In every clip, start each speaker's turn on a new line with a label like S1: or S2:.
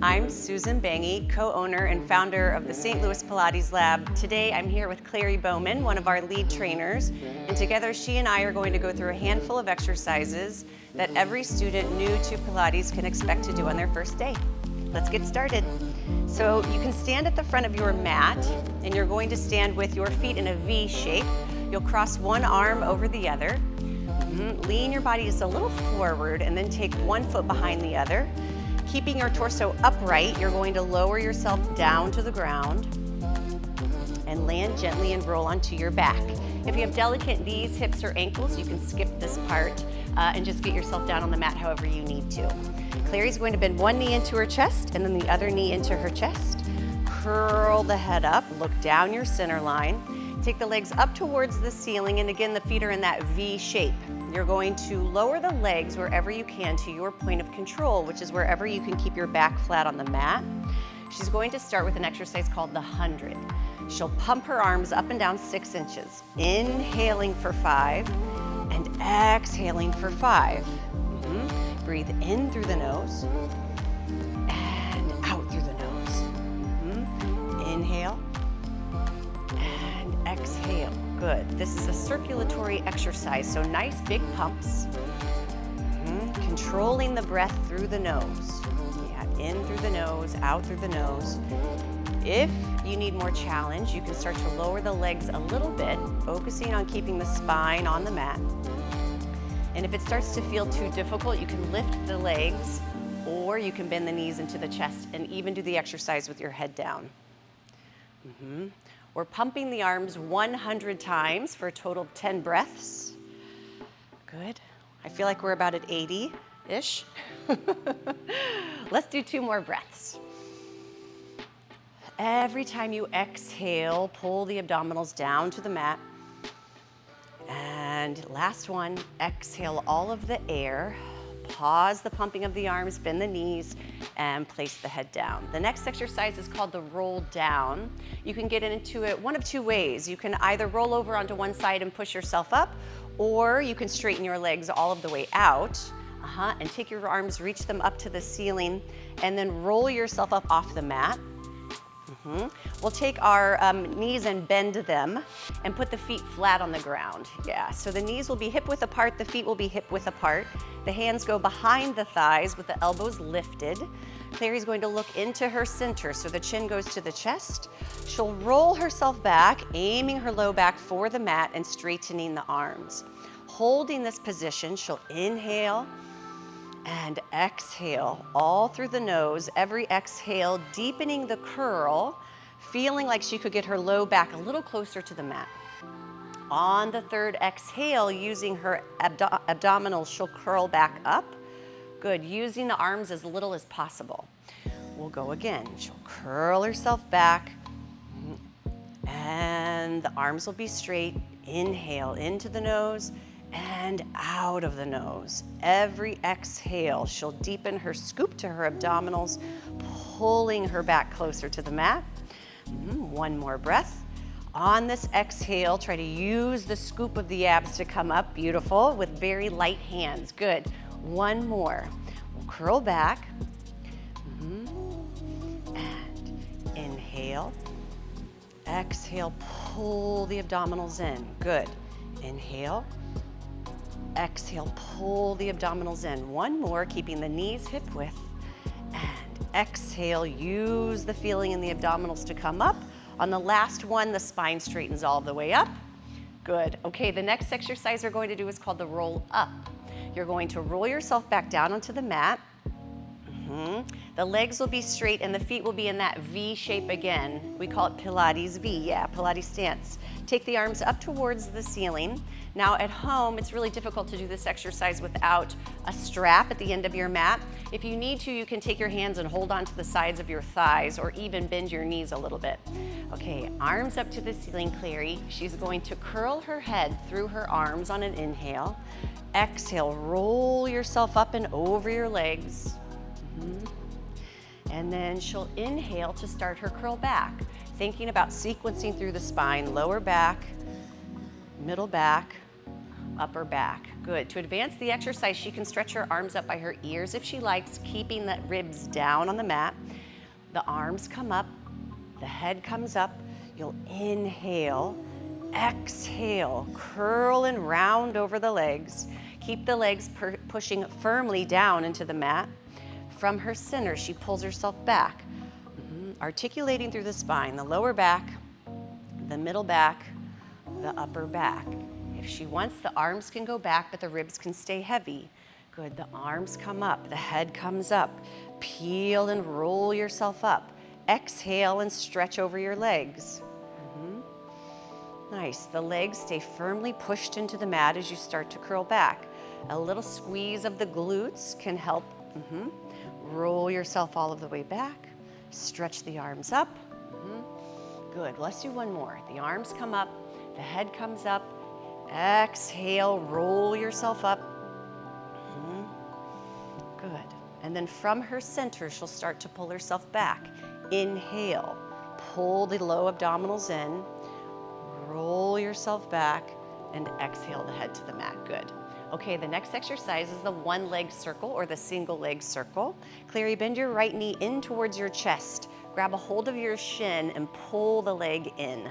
S1: I'm Susan Bange, co-owner and founder of the St. Louis Pilates Lab. Today I'm here with Clary Bowman, one of our lead trainers, and together she and I are going to go through a handful of exercises that every student new to Pilates can expect to do on their first day. Let's get started. So you can stand at the front of your mat, and you're going to stand with your feet in a V shape. You'll cross one arm over the other. Lean your body just a little forward and then take one foot behind the other. Keeping your torso upright, you're going to lower yourself down to the ground and land gently and roll onto your back. If you have delicate knees, hips, or ankles, you can skip this part and just get yourself down on the mat however you need to. Clary's going to bend one knee into her chest and then the other knee into her chest. Curl the head up, look down your center line. Take the legs up towards the ceiling, and again, the feet are in that V shape. You're going to lower the legs wherever you can to your point of control, which is wherever you can keep your back flat on the mat. She's going to start with an exercise called the 100. She'll pump her arms up and down 6 inches, inhaling for 5 and exhaling for 5. Breathe in through the nose and out through the nose. Inhale and exhale. Good. This is a circulatory exercise, so nice big pumps. Controlling the breath through the nose. Yeah, in through the nose, out through the nose. If you need more challenge, you can start to lower the legs a little bit, focusing on keeping the spine on the mat. And if it starts to feel too difficult, you can lift the legs, or you can bend the knees into the chest and even do the exercise with your head down. We're pumping the arms 100 times for a total of 10 breaths. Good. I feel like we're about at 80-ish. Let's do 2 more breaths. Every time you exhale, pull the abdominals down to the mat. And last one, exhale all of the air. Pause the pumping of the arms, bend the knees, and place the head down. The next exercise is called the roll down. You can get into it one of 2 ways. You can either roll over onto one side and push yourself up, or you can straighten your legs all of the way out, and take your arms, reach them up to the ceiling, and then roll yourself up off the mat. We'll take our knees and bend them and put the feet flat on the ground. Yeah, so the knees will be hip width apart, the feet will be hip width apart. The hands go behind the thighs with the elbows lifted. Clary's going to look into her center, so the chin goes to the chest. She'll roll herself back, aiming her low back for the mat and straightening the arms. Holding this position, she'll inhale and exhale all through the nose. Every exhale, deepening the curl, feeling like she could get her low back a little closer to the mat. On the 3rd exhale, using her abdominals, she'll curl back up. Good, using the arms as little as possible. We'll go again. She'll curl herself back, and the arms will be straight. Inhale into the nose and out of the nose. Every exhale, she'll deepen her scoop to her abdominals, pulling her back closer to the mat. One more breath. On this exhale, try to use the scoop of the abs to come up. Beautiful, with very light hands. Good. One more. We'll curl back. And inhale. Exhale, pull the abdominals in. Good. Inhale. Exhale, pull the abdominals in. One more, keeping the knees hip width. And exhale, use the feeling in the abdominals to come up. On the last one, the spine straightens all the way up. Good. Okay, the next exercise we're going to do is called the roll up. You're going to roll yourself back down onto the mat. The legs will be straight and the feet will be in that V shape again. We call it Pilates V, yeah, Pilates stance. Take the arms up towards the ceiling. Now at home, it's really difficult to do this exercise without a strap at the end of your mat. If you need to, you can take your hands and hold onto the sides of your thighs or even bend your knees a little bit. Okay, arms up to the ceiling, Clary. She's going to curl her head through her arms on an inhale. Exhale, roll yourself up and over your legs. And then she'll inhale to start her curl back, thinking about sequencing through the spine, lower back, middle back, upper back. Good. To advance the exercise, she can stretch her arms up by her ears if she likes, keeping the ribs down on the mat. The arms come up, the head comes up. You'll inhale, exhale, curl and round over the legs. Keep the legs pushing firmly down into the mat. From her center, she pulls herself back, articulating through the spine, the lower back, the middle back, the upper back. If she wants, the arms can go back, but the ribs can stay heavy. Good, the arms come up, the head comes up. Peel and roll yourself up. Exhale and stretch over your legs. Nice, the legs stay firmly pushed into the mat as you start to curl back. A little squeeze of the glutes can help. Roll yourself all of the way back. Stretch the arms up. Good, let's do one more. The arms come up, the head comes up. Exhale, roll yourself up. Good, and then from her center, she'll start to pull herself back. Inhale, pull the low abdominals in. Roll yourself back and exhale the head to the mat. Good. Okay, the next exercise is the one leg circle or the single leg circle. Clary, bend your right knee in towards your chest. Grab a hold of your shin and pull the leg in.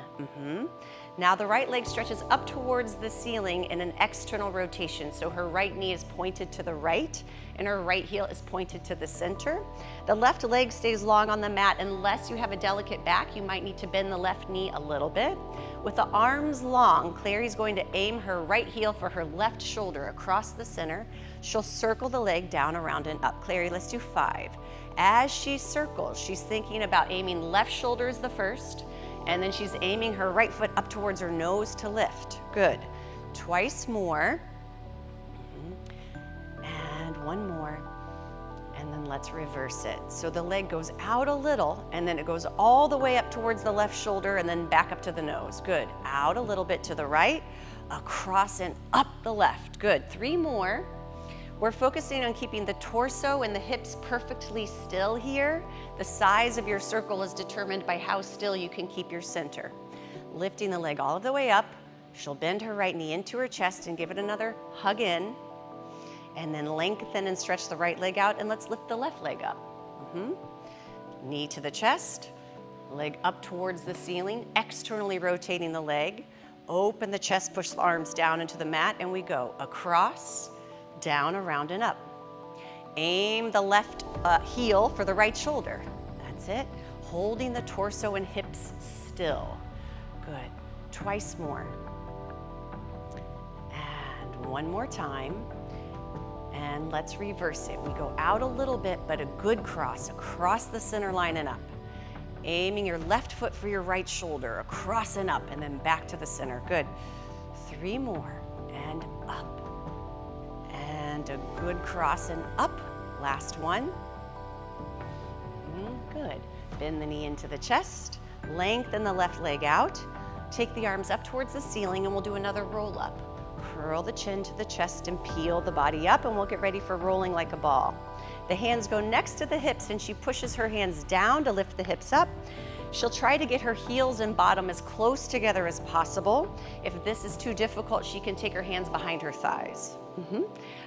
S1: Now the right leg stretches up towards the ceiling in an external rotation. So her right knee is pointed to the right and her right heel is pointed to the center. The left leg stays long on the mat. Unless you have a delicate back, you might need to bend the left knee a little bit. With the arms long, Clary's going to aim her right heel for her left shoulder across the center. She'll circle the leg down, around, and up. Clary, let's do 5. As she circles, she's thinking about aiming left shoulder as the first, and then she's aiming her right foot up towards her nose to lift. Good. Twice more. And one more. And then let's reverse it. So the leg goes out a little, and then it goes all the way up towards the left shoulder, and then back up to the nose. Good. Out a little bit to the right, across and up the left. Good. 3 more. We're focusing on keeping the torso and the hips perfectly still here. The size of your circle is determined by how still you can keep your center. Lifting the leg all the way up, she'll bend her right knee into her chest and give it another hug in. And then lengthen and stretch the right leg out, and let's lift the left leg up. Knee to the chest, leg up towards the ceiling, externally rotating the leg. Open the chest, push the arms down into the mat, and we go across, down, around, and up. Aim the left heel for the right shoulder. That's it. Holding the torso and hips still. Good. Twice more. And one more time. And let's reverse it. We go out a little bit, but a good cross across the center line and up. Aiming your left foot for your right shoulder, across and up, and then back to the center. Good. 3 more, and up. And a good cross and up. Last one. Good. Bend the knee into the chest. Lengthen the left leg out. Take the arms up towards the ceiling, and we'll do another roll up. Curl the chin to the chest and peel the body up, and we'll get ready for rolling like a ball. The hands go next to the hips, and she pushes her hands down to lift the hips up. She'll try to get her heels and bottom as close together as possible. If this is too difficult, she can take her hands behind her thighs.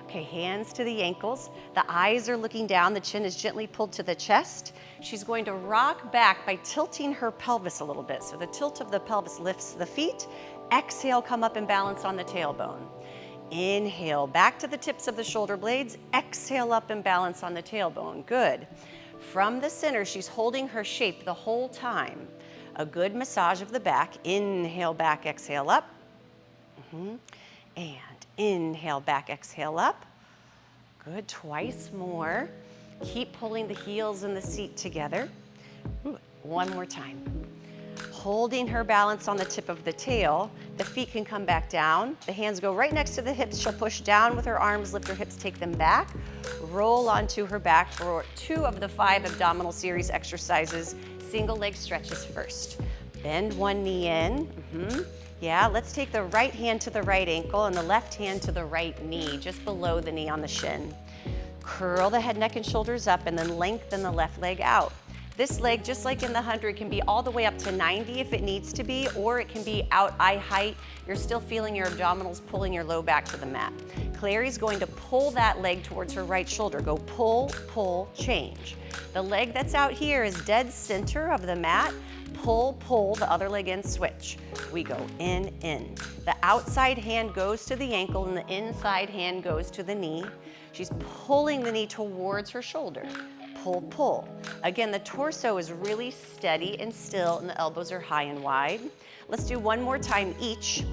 S1: Okay, hands to the ankles. The eyes are looking down. The chin is gently pulled to the chest. She's going to rock back by tilting her pelvis a little bit. So the tilt of the pelvis lifts the feet. Exhale, come up and balance on the tailbone. Inhale, back to the tips of the shoulder blades. Exhale, up and balance on the tailbone. Good. From the center, she's holding her shape the whole time. A good massage of the back. Inhale, back, exhale, up. And inhale, back, exhale, up. Good, twice more. Keep pulling the heels and the seat together. One more time. Holding her balance on the tip of the tail. The feet can come back down. The hands go right next to the hips. She'll push down with her arms, lift her hips, take them back. Roll onto her back for 2 of the 5 abdominal series exercises. Single leg stretches first. Bend one knee in. Yeah, let's take the right hand to the right ankle and the left hand to the right knee, just below the knee on the shin. Curl the head, neck, and shoulders up, and then lengthen the left leg out. This leg, just like in the 100, can be all the way up to 90 if it needs to be, or it can be out eye height. You're still feeling your abdominals pulling your low back to the mat. Clary's going to pull that leg towards her right shoulder. Go pull, pull, change. The leg that's out here is dead center of the mat. Pull, pull, the other leg in, switch. We go in, in. The outside hand goes to the ankle and the inside hand goes to the knee. She's pulling the knee towards her shoulder. Pull, pull. Again, the torso is really steady and still and the elbows are high and wide. Let's do one more time each.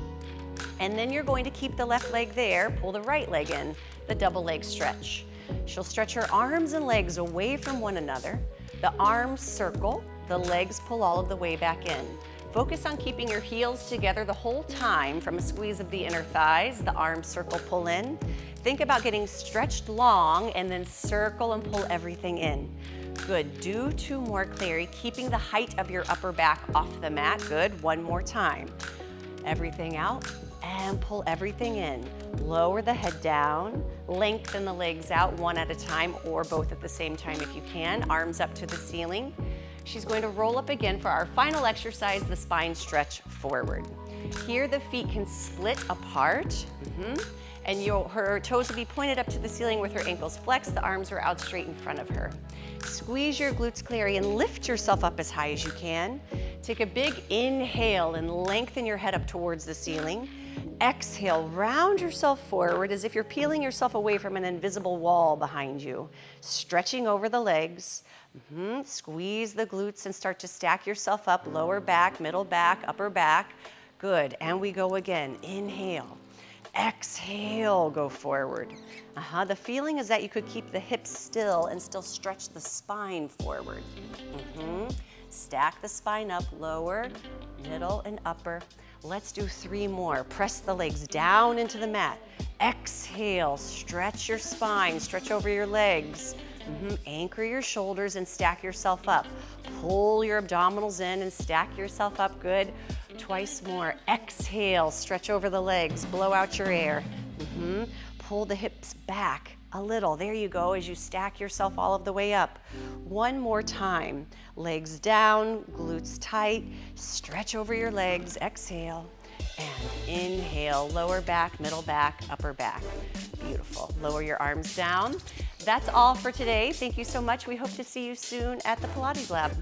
S1: And then you're going to keep the left leg there, pull the right leg in, the double leg stretch. She'll stretch her arms and legs away from one another. The arms circle, the legs pull all of the way back in. Focus on keeping your heels together the whole time from a squeeze of the inner thighs, the arms circle, pull in. Think about getting stretched long and then circle and pull everything in. Good, do 2 more, Clary, keeping the height of your upper back off the mat. Good, 1 more time. Everything out and pull everything in. Lower the head down, lengthen the legs out 1 at a time or both at the same time if you can. Arms up to the ceiling. She's going to roll up again for our final exercise, the spine stretch forward. Here the feet can split apart. And her toes will be pointed up to the ceiling with her ankles flexed. The arms are out straight in front of her. Squeeze your glutes, Clary, and lift yourself up as high as you can. Take a big inhale and lengthen your head up towards the ceiling. Exhale, round yourself forward as if you're peeling yourself away from an invisible wall behind you. Stretching over the legs. Squeeze the glutes and start to stack yourself up, lower back, middle back, upper back. Good, and we go again. Inhale. Exhale, go forward. The feeling is that you could keep the hips still and still stretch the spine forward. Stack the spine up, lower, middle, and upper. Let's do 3 more. Press the legs down into the mat. Exhale, stretch your spine, stretch over your legs. Anchor your shoulders and stack yourself up. Pull your abdominals in and stack yourself up. Good. Twice more. Exhale, stretch over the legs, blow out your air. Pull the hips back a little. There you go, as you stack yourself all of the way up. 1 more time. Legs down, glutes tight. Stretch over your legs. Exhale. And inhale, lower back, middle back, upper back. Beautiful. Lower your arms down. That's all for today. Thank you so much. We hope to see you soon at the Pilates Lab.